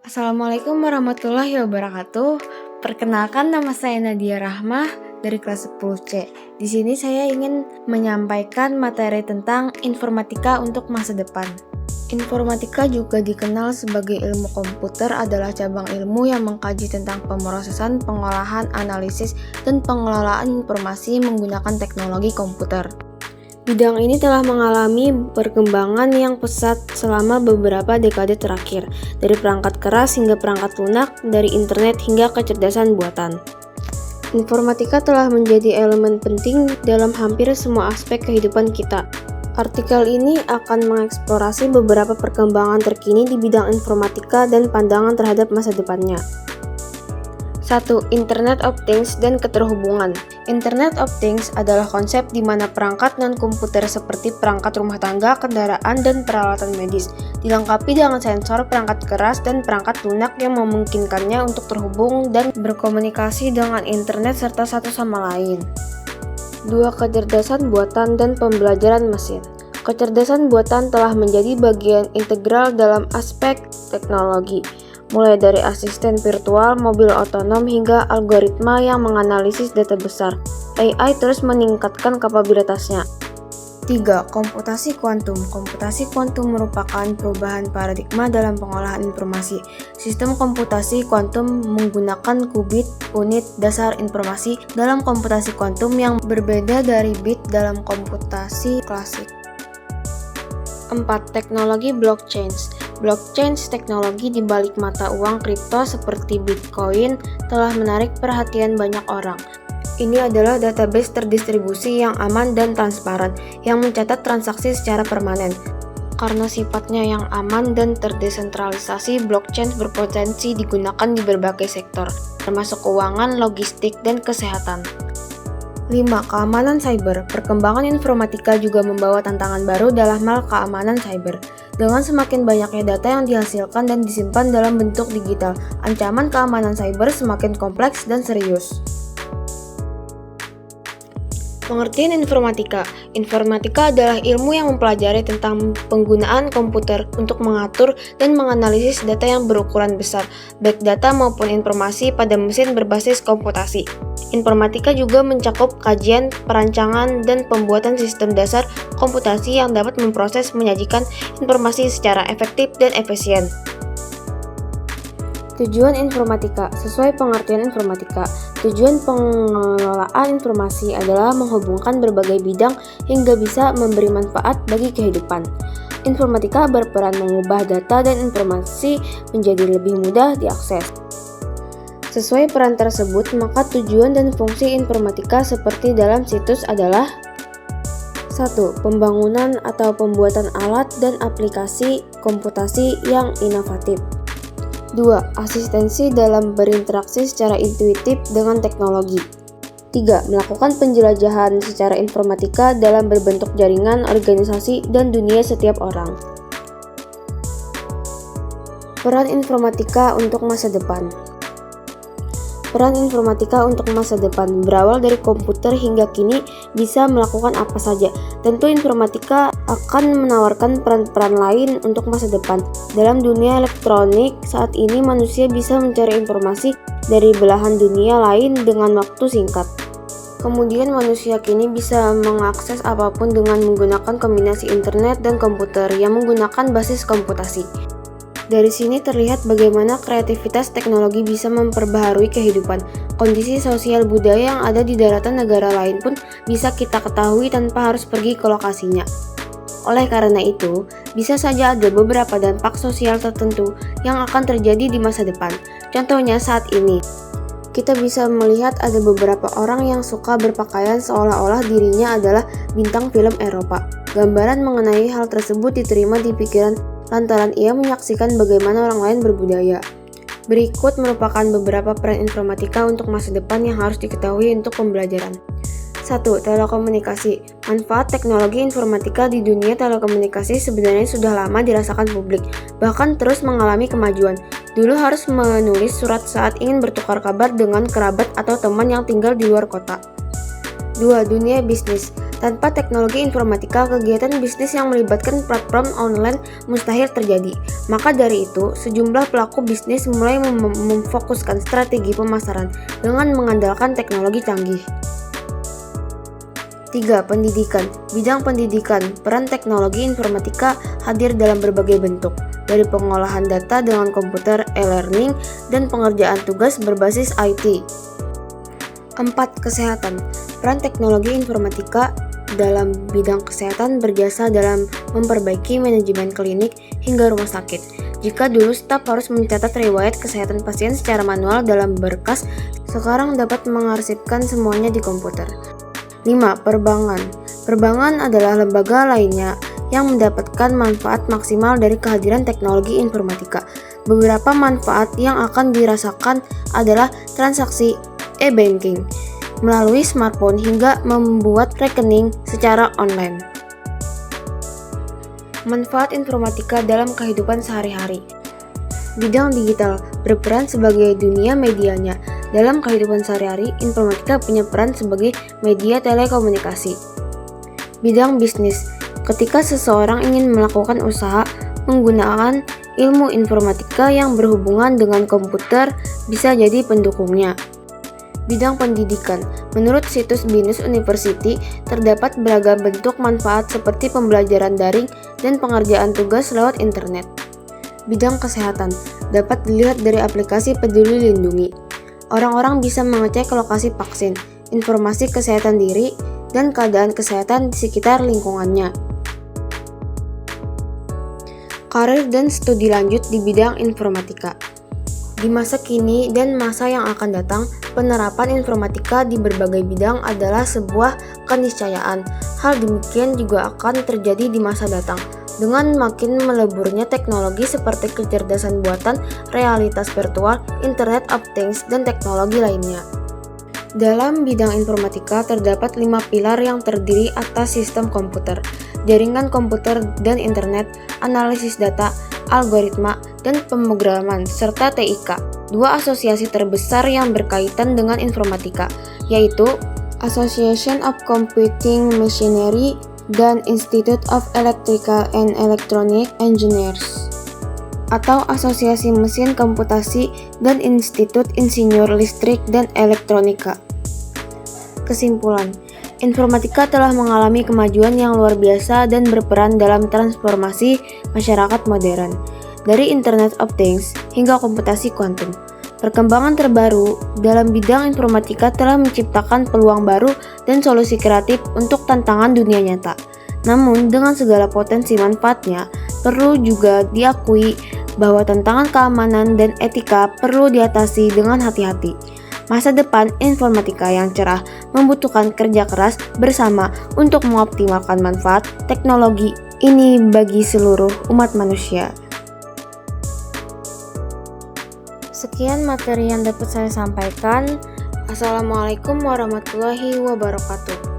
Assalamualaikum warahmatullahi wabarakatuh. Perkenalkan, nama saya Nadia Rahmah dari kelas 10C. Di sini saya ingin menyampaikan materi tentang informatika untuk masa depan. Informatika juga dikenal sebagai ilmu komputer, adalah cabang ilmu yang mengkaji tentang pemrosesan, pengolahan, analisis, dan pengelolaan informasi menggunakan teknologi komputer. Bidang ini telah mengalami perkembangan yang pesat selama beberapa dekade terakhir, dari perangkat keras hingga perangkat lunak, dari internet hingga kecerdasan buatan. Informatika telah menjadi elemen penting dalam hampir semua aspek kehidupan kita. Artikel ini akan mengeksplorasi beberapa perkembangan terkini di bidang informatika dan pandangan terhadap masa depannya. 1. Internet of Things dan keterhubungan. Internet of Things adalah konsep di mana perangkat non-komputer seperti perangkat rumah tangga, kendaraan, dan peralatan medis dilengkapi dengan sensor, perangkat keras, dan perangkat lunak yang memungkinkannya untuk terhubung dan berkomunikasi dengan internet serta satu sama lain. 2. Kecerdasan buatan dan pembelajaran mesin. Kecerdasan buatan telah menjadi bagian integral dalam aspek teknologi, mulai dari asisten virtual, mobil otonom, hingga algoritma yang menganalisis data besar. AI terus meningkatkan kapabilitasnya. 3. Komputasi kuantum. Komputasi kuantum merupakan perubahan paradigma dalam pengolahan informasi. Sistem komputasi kuantum menggunakan qubit, unit dasar informasi dalam komputasi kuantum yang berbeda dari bit dalam komputasi klasik. 4. Teknologi blockchain. Blockchain, teknologi di balik mata uang kripto seperti Bitcoin, telah menarik perhatian banyak orang. Ini adalah database terdistribusi yang aman dan transparan, yang mencatat transaksi secara permanen. Karena sifatnya yang aman dan terdesentralisasi, blockchain berpotensi digunakan di berbagai sektor, termasuk keuangan, logistik, dan kesehatan. 5. Keamanan cyber. Perkembangan informatika juga membawa tantangan baru dalam hal keamanan cyber. Dengan semakin banyaknya data yang dihasilkan dan disimpan dalam bentuk digital, ancaman keamanan cyber semakin kompleks dan serius. Pengertian informatika. Informatika adalah ilmu yang mempelajari tentang penggunaan komputer untuk mengatur dan menganalisis data yang berukuran besar, baik data maupun informasi pada mesin berbasis komputasi. Informatika juga mencakup kajian, perancangan, dan pembuatan sistem dasar komputasi yang dapat memproses menyajikan informasi secara efektif dan efisien. Tujuan informatika. Sesuai pengertian informatika, tujuan pengelolaan informasi adalah menghubungkan berbagai bidang hingga bisa memberi manfaat bagi kehidupan. Informatika berperan mengubah data dan informasi menjadi lebih mudah diakses. Sesuai peran tersebut, maka tujuan dan fungsi informatika seperti dalam situs adalah: 1. Pembangunan atau pembuatan alat dan aplikasi komputasi yang inovatif. 2. Asistensi dalam berinteraksi secara intuitif dengan teknologi. 3. Melakukan penjelajahan secara informatika dalam berbentuk jaringan, organisasi, dan dunia setiap orang. Peran informatika untuk masa depan. Peran informatika untuk masa depan berawal dari komputer hingga kini bisa melakukan apa saja. Tentu informatika akan menawarkan peran-peran lain untuk masa depan. Dalam dunia elektronik saat ini, manusia bisa mencari informasi dari belahan dunia lain dengan waktu singkat. Kemudian manusia kini bisa mengakses apapun dengan menggunakan kombinasi internet dan komputer yang menggunakan basis komputasi. Dari sini terlihat bagaimana kreativitas teknologi bisa memperbaharui kehidupan. Kondisi sosial budaya yang ada di daratan negara lain pun bisa kita ketahui tanpa harus pergi ke lokasinya. Oleh karena itu, bisa saja ada beberapa dampak sosial tertentu yang akan terjadi di masa depan. Contohnya saat ini, kita bisa melihat ada beberapa orang yang suka berpakaian seolah-olah dirinya adalah bintang film Eropa. Gambaran mengenai hal tersebut diterima di pikiran lantaran ia menyaksikan bagaimana orang lain berbudaya. Berikut merupakan beberapa peran informatika untuk masa depan yang harus diketahui untuk pembelajaran. 1. Telekomunikasi. Manfaat teknologi informatika di dunia telekomunikasi sebenarnya sudah lama dirasakan publik, bahkan terus mengalami kemajuan. Dulu harus menulis surat saat ingin bertukar kabar dengan kerabat atau teman yang tinggal di luar kota. 2. Dunia bisnis. Tanpa teknologi informatika, kegiatan bisnis yang melibatkan platform online mustahil terjadi. Maka dari itu, sejumlah pelaku bisnis mulai memfokuskan strategi pemasaran dengan mengandalkan teknologi canggih. 3. Pendidikan. Bidang pendidikan, peran teknologi informatika hadir dalam berbagai bentuk, dari pengolahan data dengan komputer, e-learning, dan pengerjaan tugas berbasis IT. 4. Kesehatan. Peran teknologi informatika dalam bidang kesehatan berjasa dalam memperbaiki manajemen klinik hingga rumah sakit. Jika dulu staf harus mencatat riwayat kesehatan pasien secara manual dalam berkas, sekarang dapat mengarsipkan semuanya di komputer. 5. Perbankan. Perbankan adalah lembaga lainnya yang mendapatkan manfaat maksimal dari kehadiran teknologi informatika. Beberapa manfaat yang akan dirasakan adalah transaksi e-banking melalui smartphone hingga membuat rekening secara online. Manfaat informatika dalam kehidupan sehari-hari. Bidang digital berperan sebagai dunia medianya. Dalam kehidupan sehari-hari, informatika punya peran sebagai media telekomunikasi. Bidang bisnis. Ketika seseorang ingin melakukan usaha menggunakan ilmu informatika yang berhubungan dengan komputer bisa jadi pendukungnya. Bidang pendidikan. Menurut situs Binus University, terdapat beragam bentuk manfaat seperti pembelajaran daring dan pengerjaan tugas lewat internet. Bidang kesehatan dapat dilihat dari aplikasi Peduli Lindungi. Orang-orang bisa mengecek lokasi vaksin, informasi kesehatan diri, dan keadaan kesehatan di sekitar lingkungannya. Karir dan studi lanjut di bidang informatika. Di masa kini dan masa yang akan datang, penerapan informatika di berbagai bidang adalah sebuah keniscayaan. Hal demikian juga akan terjadi di masa datang. Dengan makin meleburnya teknologi seperti kecerdasan buatan, realitas virtual, Internet of Things, dan teknologi lainnya. Dalam bidang informatika terdapat 5 pilar yang terdiri atas sistem komputer, jaringan komputer dan internet, analisis data, algoritma, dan pemrograman, serta TIK. 2 asosiasi terbesar yang berkaitan dengan informatika, yaitu Association of Computing Machinery dan Institute of Electrical and Electronic Engineers, atau Asosiasi Mesin Komputasi dan Institut Insinyur Listrik dan Elektronika. Kesimpulan, informatika telah mengalami kemajuan yang luar biasa dan berperan dalam transformasi masyarakat modern, dari Internet of Things hingga komputasi kuantum. Perkembangan terbaru dalam bidang informatika telah menciptakan peluang baru dan solusi kreatif untuk tantangan dunia nyata. Namun, dengan segala potensi manfaatnya, perlu juga diakui bahwa tantangan keamanan dan etika perlu diatasi dengan hati-hati. Masa depan informatika yang cerah membutuhkan kerja keras bersama untuk mengoptimalkan manfaat teknologi ini bagi seluruh umat manusia. Sekian materi yang dapat saya sampaikan. Assalamualaikum warahmatullahi wabarakatuh.